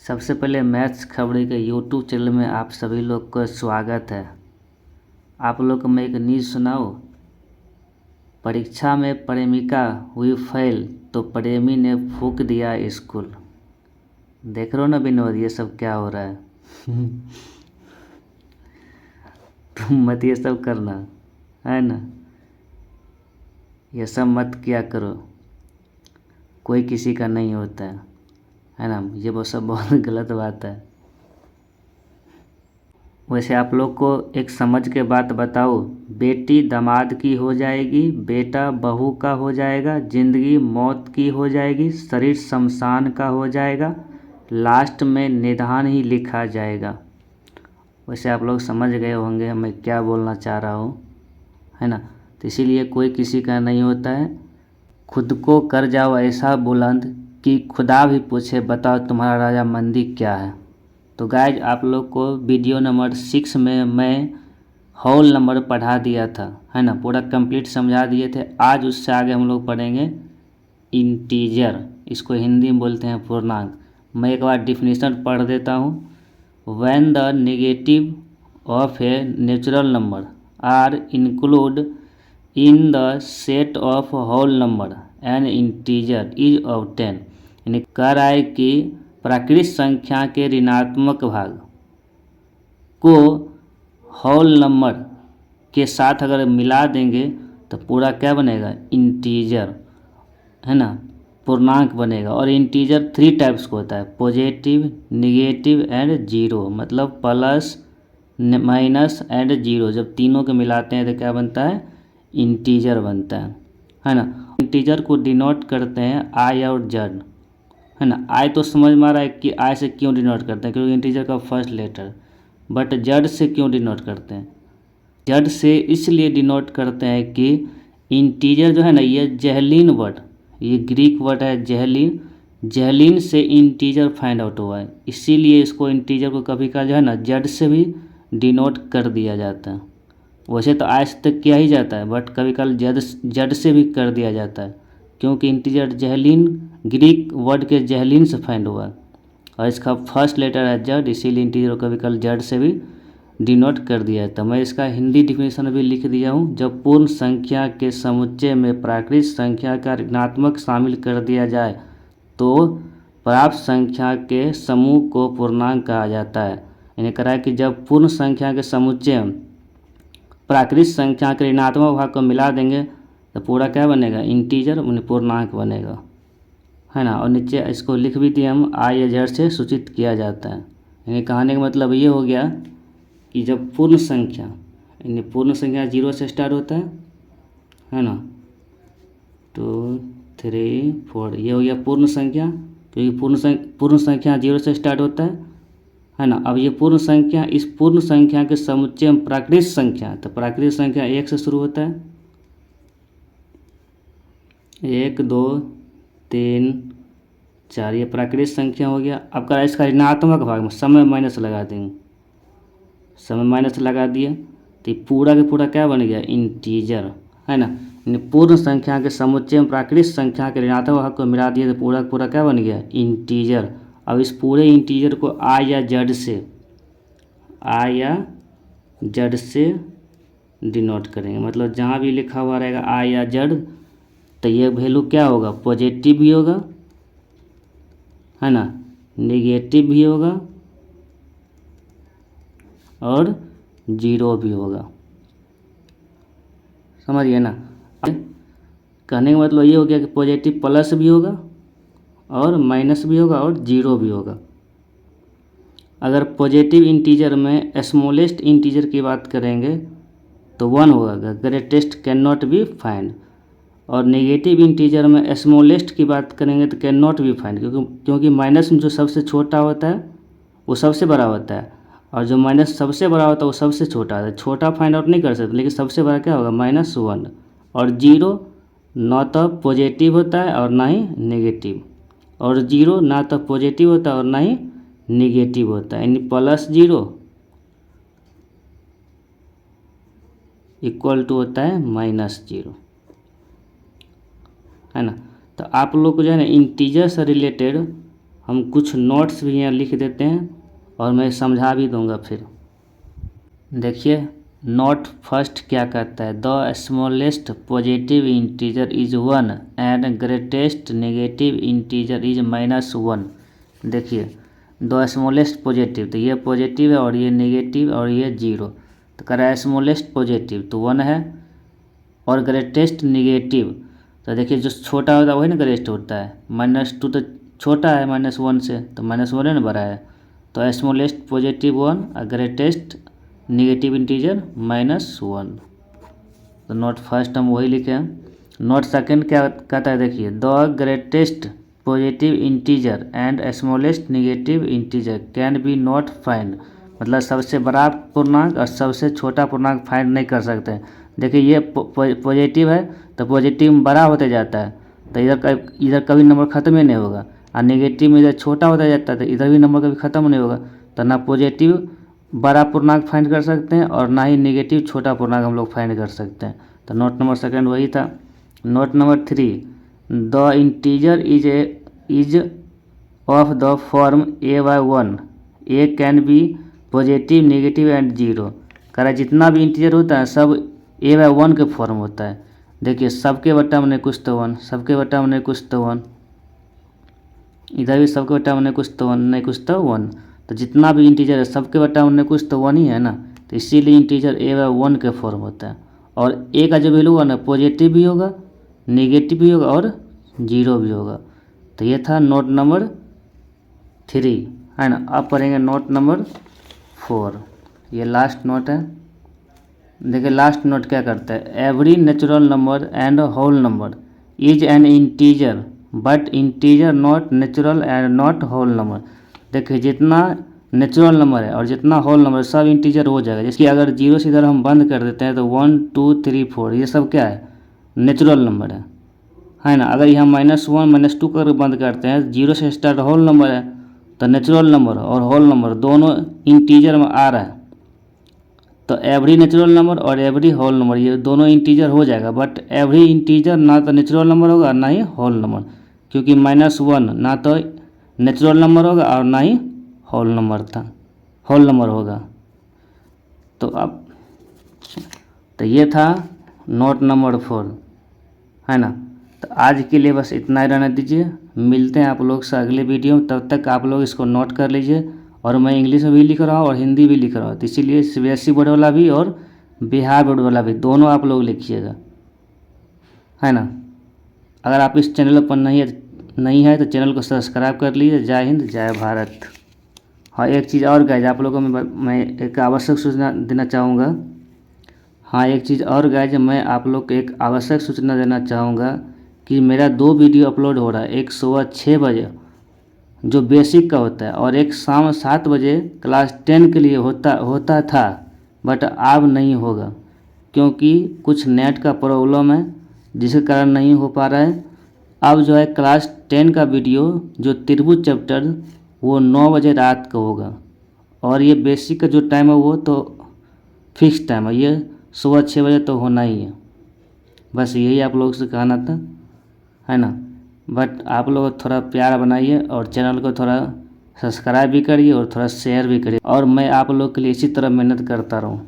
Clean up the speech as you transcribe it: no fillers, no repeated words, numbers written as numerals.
सबसे पहले मैथ्स खबड़ी के यूट्यूब चैनल में आप सभी लोग का स्वागत है। आप लोग को मैं एक न्यूज़ सुनाऊँ। परीक्षा में प्रेमिका हुई फेल तो प्रेमी ने फूंक दिया स्कूल। देख रहे हो ना विनोद, ये सब क्या हो रहा है। तुम मत ये सब करना, है ना। ये सब मत किया करो, कोई किसी का नहीं होता है ना। ये वो सब बहुत गलत बात है। वैसे आप लोग को एक समझ के बात बताओ, बेटी दामाद की हो जाएगी, बेटा बहू का हो जाएगा, ज़िंदगी मौत की हो जाएगी, शरीर शमशान का हो जाएगा, लास्ट में निदान ही लिखा जाएगा। वैसे आप लोग समझ गए होंगे मैं क्या बोलना चाह रहा हूँ, है ना। तो इसीलिए कोई किसी का नहीं होता है। खुद को कर जाओ ऐसा बुलंद कि खुदा भी पूछे बताओ तुम्हारा राजा मंदी क्या है। तो गाइज आप लोग को वीडियो नंबर 6 में मैं होल नंबर पढ़ा दिया था, है ना, पूरा कंप्लीट समझा दिए थे। आज उससे आगे हम लोग पढ़ेंगे इंटीजर, इसको हिंदी में बोलते हैं पूर्णांक। मैं एक बार डिफिनीशन पढ़ देता हूँ। When the negative of a natural number are include in the set of whole number an integer is obtain. यानी कह रहा है कि प्राकृतिक संख्या के ऋणात्मक भाग को होल नंबर के साथ अगर मिला देंगे तो पूरा क्या बनेगा, इंटीजर, है ना, पूर्णांक बनेगा। और इंटीजर 3 टाइप्स का होता है, पॉजिटिव, नेगेटिव एंड जीरो। मतलब प्लस, माइनस एंड जीरो, जब तीनों के मिलाते हैं तो क्या बनता है, इंटीजर बनता है ना। इंटीजर को डिनोट करते हैं आई और जेड, है ना। आई तो समझ में आ रहा है कि आई से क्यों डिनोट करते हैं, क्योंकि इंटीजर का फर्स्ट लेटर। बट जेड से क्यों डिनोट करते हैं, जेड से इसलिए डिनोट करते हैं कि इंटीजर जो है ना, ये जेहलिन वर्ड, ये ग्रीक वर्ड है जेहलिन, जेहलिन से इंटीजर फाइंड आउट हुआ है। इसीलिए इसको इंटीजर को कभी कभार जो है ना जेड से भी डिनोट कर दिया जाता है। वैसे तो आज तक किया ही जाता है, बट कभी कभार जेड से भी कर दिया जाता है, क्योंकि इंटीजर जेहलिन ग्रीक वर्ड के जेहलिन से फाइंड हुआ है और इसका फर्स्ट लेटर है जेड, इसीलिए इंटीजर कभी कभार जेड से भी डिनोट कर दिया है। तो मैं इसका हिंदी डिफिनेशन भी लिख दिया हूँ। जब पूर्ण संख्या के समुच्चय में प्राकृतिक संख्या का ऋणात्मक शामिल कर दिया जाए तो प्राप्त संख्या के समूह को पूर्णांक कहा जाता है। यानी कह रहा है कि जब पूर्ण संख्या के समुच्चय में प्राकृतिक संख्या के ऋणात्मक भाग को मिला देंगे तो पूरा क्या बनेगा, इंटीजर, पूर्णांक बनेगा, है ना। और नीचे इसको लिख भी दिए हम, आई या जेड से सूचित किया जाता है। यानी कहने का मतलब ये हो गया कि जब पूर्ण संख्या, यानी पूर्ण संख्या 0 से स्टार्ट होता है ना, 2 3 4, ये हो गया पूर्ण संख्या, क्योंकि पूर्ण संख्या 0 से स्टार्ट होता है ना। अब ये पूर्ण संख्या, इस पूर्ण संख्या के समुच्चय में प्राकृतिक संख्या, तो प्राकृतिक संख्या 1 से शुरू होता है, 1 2 3 4, ये प्राकृतिक संख्या हो गया। अब करा इसका ऋणात्मक भाग में समय माइनस लगा देंगे, समय माइनस लगा दिए तो ये पूरा के पूरा क्या बन गया, इंटीजर, है ना। पूर्ण संख्या के समुच्चय में प्राकृतिक संख्या के ऋणात्मक भाग को मिला दिए तो पूरा का पूरा क्या बन गया, इंटीजर। अब इस पूरे इंटीजर को आई या जेड से डिनोट करेंगे। मतलब जहाँ भी लिखा हुआ रहेगा आई या जेड तो ये वैल्यू क्या होगा, पॉजिटिव भी होगा, है ना, नेगेटिव भी होगा और जीरो भी होगा। समझिए ना। कहने का मतलब ये हो गया कि पॉजिटिव प्लस भी होगा और माइनस भी होगा और जीरो भी होगा। अगर पॉजिटिव इंटीजर में स्मॉलेस्ट इंटीजर की बात करेंगे तो 1 होगा, greatest can not be find. और नेगेटिव इंटीजर में स्मॉलेस्ट की बात करेंगे तो कैन नॉट बी फाइंड, क्योंकि माइनस में जो सबसे छोटा होता है वो सबसे बड़ा होता है, और जो माइनस सबसे बड़ा होता है वो सबसे छोटा होता है। छोटा फाइंड आउट नहीं कर सकते, लेकिन सबसे बड़ा क्या होगा, -1। और जीरो ना तो पॉजिटिव होता है और ना ही नेगेटिव, और जीरो ना तो पॉजिटिव होता है और ना ही नेगेटिव होता है। यानी +0 इक्वल टू होता है -0, है ना। तो आप लोग को जो है ना इंटीजर से रिलेटेड हम कुछ नोट्स भी यहाँ लिख देते हैं और मैं समझा भी दूंगा। फिर देखिए नोट फर्स्ट क्या कहता है, the smallest positive integer is 1 and greatest negative integer is -1। देखिए द स्मॉलेस्ट पॉजिटिव, तो ये पॉजिटिव है और ये नेगेटिव और ये 0, तो कह रहा है स्मॉलेस्ट पॉजिटिव तो 1 है, और ग्रेटेस्ट नेगेटिव तो देखिए जो छोटा होता है वही ना ग्रेटेस्ट होता है, -2 तो छोटा है -1 से, तो -1 है ना बड़ा है, तो स्मॉलेस्ट पॉजिटिव 1 और ग्रेटेस्ट नेगेटिव इंटीजर -1। तो नोट फर्स्ट हम वही लिखे हैं। नोट सेकंड क्या कहता है, देखिए the greatest positive integer and smallest negative integer can be not find, मतलब सबसे बड़ा पूर्णांक और सबसे छोटा पूर्णांक फाइंड नहीं कर सकते। देखिए ये पॉजिटिव है तो पॉजिटिव में बड़ा होते जाता है, तो इधर कभी नंबर ख़त्म ही नहीं होगा, और नेगेटिव में इधर छोटा होता जाता है तो इधर भी नंबर कभी ख़त्म नहीं होगा। तो ना पॉजिटिव बड़ा पूर्णांक फाइंड कर सकते हैं और ना ही नेगेटिव छोटा पूर्णांक हम लोग फाइंड कर सकते हैं। तो नोट नंबर सेकंड वही था। Note number 3, the integer is of the form a/1, A can be positive negative and 0। कह रहा है जितना भी इंटीजर होता है सब a/1 के फॉर्म होता है। देखिए सबके बटा में कुछ तो 1, सबके बटा में कुछ तो 1, इधर भी सबके बटा में कुछ तो 1 नहीं कुछ तो 1, तो जितना भी इंटीजर है सबके बटा में कुछ तो 1 ही है ना, तो इसीलिए इंटीजर a/1 के फॉर्म होता है। और a का जो वैल्यू होगा ना पॉजिटिव भी होगा, नेगेटिव भी होगा और 0 भी होगा। तो ये था नोट नंबर 3 है ना। अब पढ़ेंगे नोट नंबर 4, ये लास्ट नोट है। देखिए लास्ट नोट क्या करता है, every natural number and whole number is an integer but integer not natural and not whole number. देखिए जितना नेचुरल नंबर है और जितना होल नंबर सब इंटीजर हो जाएगा। जैसे कि अगर 0 से इधर हम बंद कर देते हैं तो 1 2 3 4 ये सब क्या है, नेचुरल नंबर है ना। अगर यहाँ -1 -2 कर बंद करते हैं, 0 से स्टार्ट होल नंबर है, तो नेचुरल नंबर और होल नंबर दोनों इंटीजर में आ रहा है। तो एवरी नेचुरल नंबर और एवरी होल नंबर ये दोनों इंटीजर हो जाएगा, बट एवरी इंटीजर ना तो नेचुरल नंबर होगा ना ही होल नंबर, क्योंकि -1 ना तो नेचुरल नंबर होगा और ना ही होल नंबर होगा। तो अब तो ये था नोट नंबर 4 है ना। तो आज के लिए बस इतना ही रहने दीजिए, मिलते हैं आप लोग से अगले वीडियो में। तब तक आप लोग इसको नोट कर लीजिए, और मैं इंग्लिश में भी लिख रहा हूँ और हिंदी भी लिख रहा हूँ, तो इसीलिए CBSE बोर्ड वाला भी और बिहार बोर्ड वाला भी दोनों आप लोग लिखिएगा है ना। अगर आप इस चैनल पर नहीं है तो चैनल को सब्सक्राइब कर लीजिए। जय हिंद जय भारत। हाँ एक चीज़ और गाइज आप लोगों को मैं एक आवश्यक सूचना देना चाहूँगा। हाँ एक चीज़ और गाइज मैं आप लोग को एक आवश्यक सूचना देना चाहूँगा कि मेरा 2 वीडियो अपलोड हो रहा है, एक सुबह 6 बजे जो बेसिक का होता है और एक शाम 7 बजे क्लास 10 के लिए होता था, बट अब नहीं होगा क्योंकि कुछ नेट का प्रॉब्लम है जिसके कारण नहीं हो पा रहा है। अब जो है क्लास 10 का वीडियो जो त्रिभुज चैप्टर वो 9 बजे रात को होगा, और ये बेसिक का जो टाइम है वो तो फिक्स टाइम है, ये सुबह 6 बजे तो होना ही है। बस यही आप लोगों से कहना था है ना। बट आप लोग थोड़ा प्यार बनाइए और चैनल को थोड़ा सब्सक्राइब भी करिए और थोड़ा शेयर भी करिए, और मैं आप लोग के लिए इसी तरह मेहनत करता रहूँ।